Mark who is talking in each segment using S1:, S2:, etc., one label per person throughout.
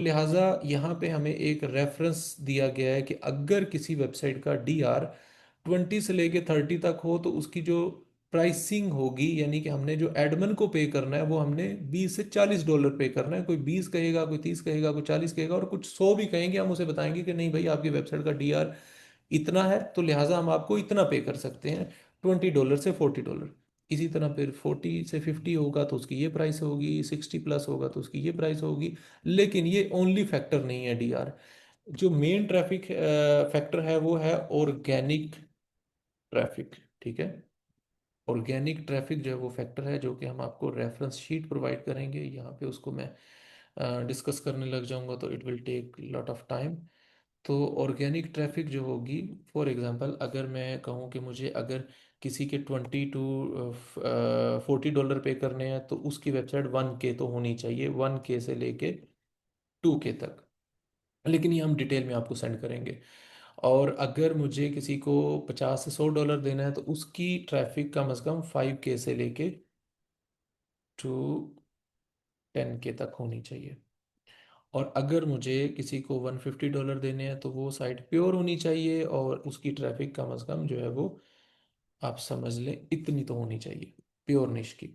S1: लिहाजा यहाँ पे हमें एक रेफरेंस दिया गया है कि अगर किसी वेबसाइट का DR 20 से लेके 30 तक हो तो उसकी जो प्राइसिंग होगी, यानी कि हमने जो एडमिन को पे करना है वो हमने $20 से $40 पे करना है। कोई 20 कहेगा, कोई 30 कहेगा, कोई 40 कहेगा, और कुछ 100 भी कहेंगे, हम उसे बताएंगे कि नहीं भाई आपकी वेबसाइट का DR इतना है, तो लिहाजा हम आपको इतना पे कर सकते हैं, $20 से $40। इसी तरह फिर 40 से 50 होगा तो उसकी ये प्राइस होगी, 60+ होगा तो उसकी ये प्राइस होगी। लेकिन ये ओनली फैक्टर नहीं है DR। जो मेन ट्रैफिक फैक्टर है वो है ऑर्गेनिक ट्रैफिक। ठीक है। ऑर्गेनिक ट्रैफिक जो है वो फैक्टर है, जो कि हम आपको रेफरेंस शीट प्रोवाइड करेंगे। यहाँ पे उसको मैं डिस्कस करने लग जाऊंगा तो it will take lot of time. तो ऑर्गेनिक ट्रैफिक जो होगी, फॉर एग्जांपल अगर मैं कहूँ कि मुझे अगर किसी के $20 to $40 पे करने हैं तो उसकी वेबसाइट 1K तो होनी चाहिए, 1K से लेके 2K तक। लेकिन ये हम डिटेल में आपको सेंड करेंगे। और अगर मुझे किसी को $50 से $100 देना है तो उसकी ट्रैफिक कम से कम 5K से लेके टू 10K तक होनी चाहिए। और अगर मुझे किसी को $150 देने हैं तो वो साइट प्योर होनी चाहिए और उसकी ट्रैफिक कम से कम जो है वो, आप समझ लें इतनी तो होनी चाहिए, प्योर निश की।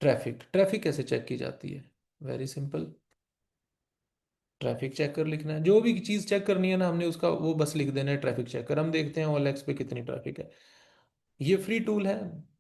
S1: ट्रैफिक ट्रैफिक कैसे चेक की जाती है? Very simple. ट्रैफिक चेकर लिखना है, जो भी चीज़ चेक करनी है ना हमने उसका वो बस लिख देना है ट्रैफिक चेकर। हम देखते हैं OLX पे कितनी ट्रैफिक है। ये फ्री टूल है।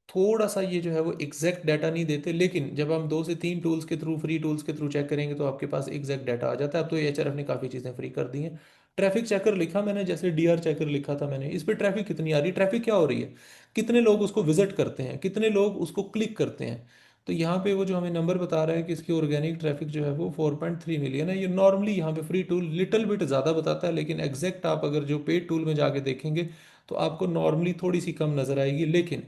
S1: थोड़ा सा ये जो है वो एग्जैक्ट डाटा नहीं देते, लेकिन जब हम 2 से 3 टूल्स के थ्रू, फ्री टूल्स के थ्रू चेक करेंगे तो आपके पास एग्जैक्ट डाटा आ जाता है। अब तो HRF ने काफ़ी चीज़ें फ्री कर दी हैं। ट्रैफिक चेकर लिखा मैंने, जैसे DR चेकर लिखा था मैंने, इस पर ट्रैफिक कितनी आ रही है, ट्रैफिक क्या हो रही है, कितने लोग उसको विजिट करते हैं, कितने लोग उसको क्लिक करते हैं। तो यहाँ पे वो जो हमें नंबर बता रहा है कि इसकी ऑर्गेनिक ट्रैफिक जो है वो 4.3 मिलियन है। ये नॉर्मली यहाँ पे फ्री टूल लिटिल बिट ज़्यादा बताता है, लेकिन एग्जैक्ट आप अगर जो पेड टूल में जाके देखेंगे तो आपको नॉर्मली थोड़ी सी कम नज़र आएगी। लेकिन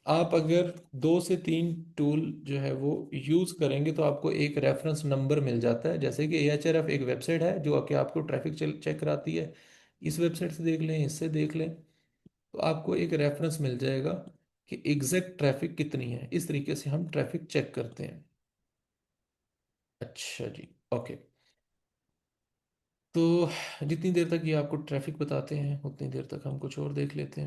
S1: आप अगर 2 से 3 टूल जो है वो यूज़ करेंगे तो आपको एक रेफरेंस नंबर मिल जाता है। जैसे कि AHRF एक वेबसाइट है जो कि आपको ट्रैफिक चेक कराती है। इस वेबसाइट से देख लें, इससे देख लें, तो आपको एक रेफरेंस मिल जाएगा कि एग्जैक्ट ट्रैफिक कितनी है। इस तरीके से हम ट्रैफिक चेक करते हैं। अच्छा जी, ओके। तो जितनी देर तक ये आपको ट्रैफिक बताते हैं उतनी देर तक हम कुछ और देख लेते हैं।